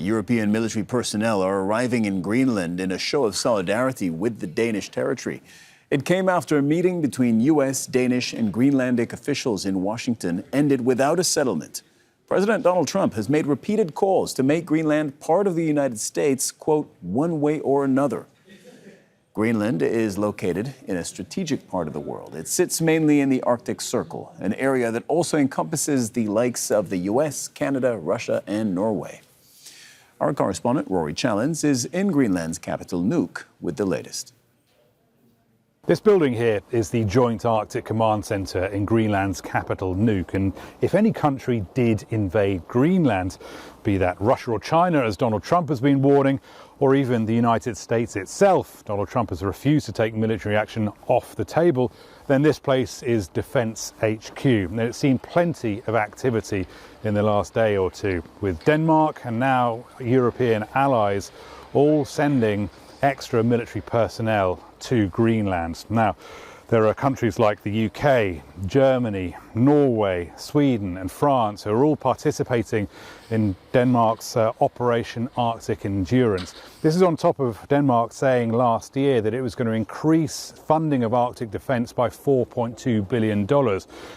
European military personnel are arriving in Greenland in a show of solidarity with the Danish territory. It came after a meeting between U.S., Danish and Greenlandic officials in Washington ended without a settlement. President Donald Trump has made repeated calls to make Greenland part of the United States, quote, one way or another. Greenland is located in a strategic part of the world. It sits mainly in the Arctic Circle, an area that also encompasses the likes of the U.S., Canada, Russia, and Norway. Our correspondent, Rory Challens, is in Greenland's capital, Nuuk, with the latest. This building here is the Joint Arctic Command Centre in Greenland's capital, Nuuk. And if any country did invade Greenland, be that Russia or China, as Donald Trump has been warning, or even the United States itself, Donald Trump has refused to take military action off the table, then this place is Defence HQ. And it's seen plenty of activity in the last day or two, with Denmark and now European allies all sending extra military personnel to Greenland. Now, there are countries like the UK, Germany, Norway, Sweden and France who are all participating in Denmark's Operation Arctic Endurance. This is on top of Denmark saying last year that it was going to increase funding of Arctic defence by $4.2 billion,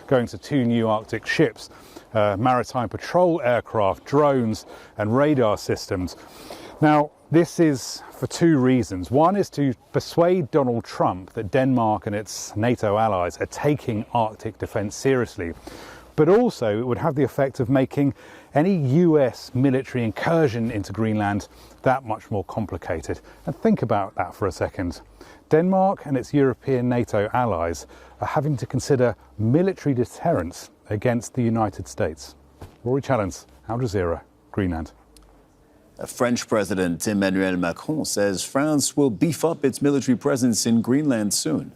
going to 2 new Arctic ships, maritime patrol aircraft, drones and radar systems. Now, this is for 2 reasons. One is to persuade Donald Trump that Denmark and its NATO allies are taking Arctic defence seriously. But also it would have the effect of making any US military incursion into Greenland that much more complicated. And think about that for a second. Denmark and its European NATO allies are having to consider military deterrence against the United States. Rory Challens, Al Jazeera, Greenland. French President Emmanuel Macron says France will beef up its military presence in Greenland soon.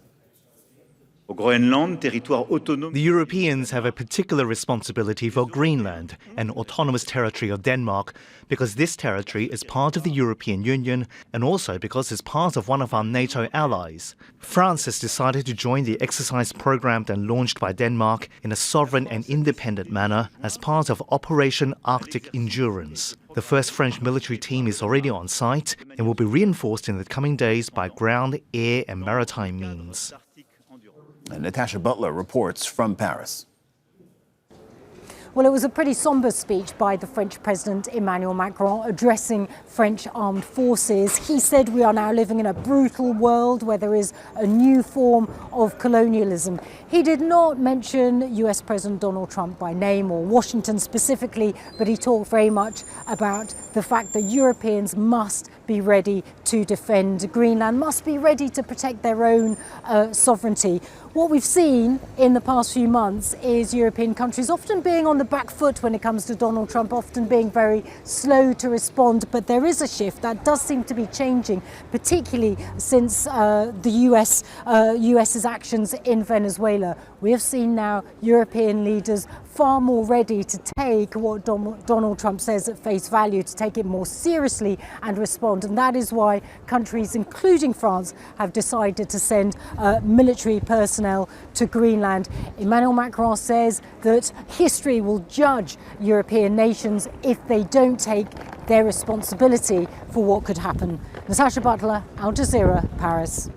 The Europeans have a particular responsibility for Greenland, an autonomous territory of Denmark, because this territory is part of the European Union and also because it's part of one of our NATO allies. France has decided to join the exercise programmed and launched by Denmark in a sovereign and independent manner as part of Operation Arctic Endurance. The first French military team is already on site and will be reinforced in the coming days by ground, air and maritime means. And Natasha Butler reports from Paris. Well, it was a pretty somber speech by the French President Emmanuel Macron addressing French armed forces. He said we are now living in a brutal world where there is a new form of colonialism. He did not mention US President Donald Trump by name or Washington specifically, but he talked very much about the fact that Europeans must be ready to defend Greenland, must be ready to protect their own sovereignty. What we've seen in the past few months is European countries often being on the back foot when it comes to Donald Trump, often being very slow to respond. But there is a shift that does seem to be changing, particularly since the US's actions in Venezuela. We have seen now European leaders far more ready to take what Donald Trump says at face value, to take it more seriously and respond. And that is why countries, including France, have decided to send military personnel to Greenland. Emmanuel Macron says that history will judge European nations if they don't take their responsibility for what could happen. Natasha Butler, Al Jazeera, Paris.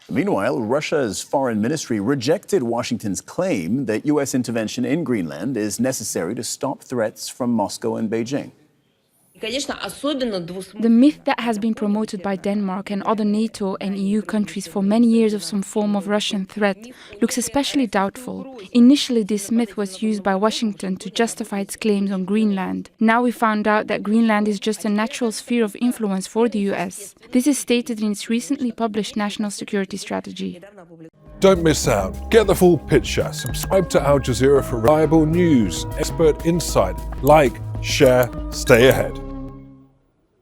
Meanwhile, Russia's foreign ministry rejected Washington's claim that U.S. intervention in Greenland is necessary to stop threats from Moscow and Beijing. The myth that has been promoted by Denmark and other NATO and EU countries for many years of some form of Russian threat looks especially doubtful. Initially, this myth was used by Washington to justify its claims on Greenland. Now we found out that Greenland is just a natural sphere of influence for the US. This is stated in its recently published national security strategy. Don't miss out. Get the full picture. Subscribe to Al Jazeera for reliable news, expert insight. Like, share, stay ahead.